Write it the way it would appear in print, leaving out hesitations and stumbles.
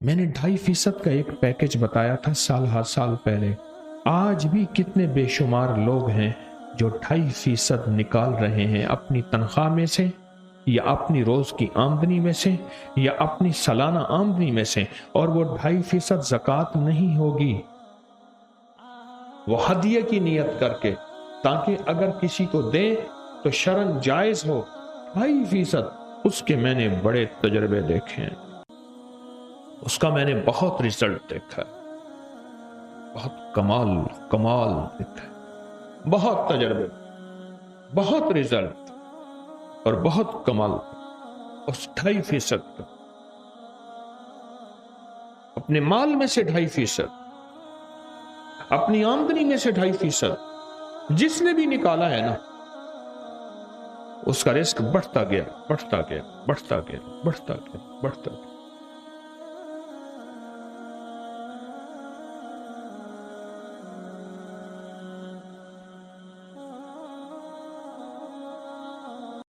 میں نے 2.5% کا ایک پیکج بتایا تھا سال پہلے. آج بھی کتنے بے شمار لوگ ہیں جو 2.5% نکال رہے ہیں اپنی تنخواہ میں سے یا اپنی روز کی آمدنی میں سے یا اپنی سالانہ آمدنی میں سے, اور وہ 2.5% زکوٰۃ نہیں ہوگی, وہ ہدیے کی نیت کر کے, تاکہ اگر کسی کو دیں تو شرعاً جائز ہو. 2.5% اس کے میں نے بڑے تجربے دیکھے ہیں, اس کا میں نے بہت رزلٹ دیکھا ہے, بہت کمال دیکھا ہے, بہت تجربے, بہت رزلٹ اور بہت کمال. اس 2.5% کا اپنے مال میں سے 2.5%, اپنی آمدنی میں سے 2.5% جس نے بھی نکالا ہے نا, اس کا رزق بڑھتا گیا.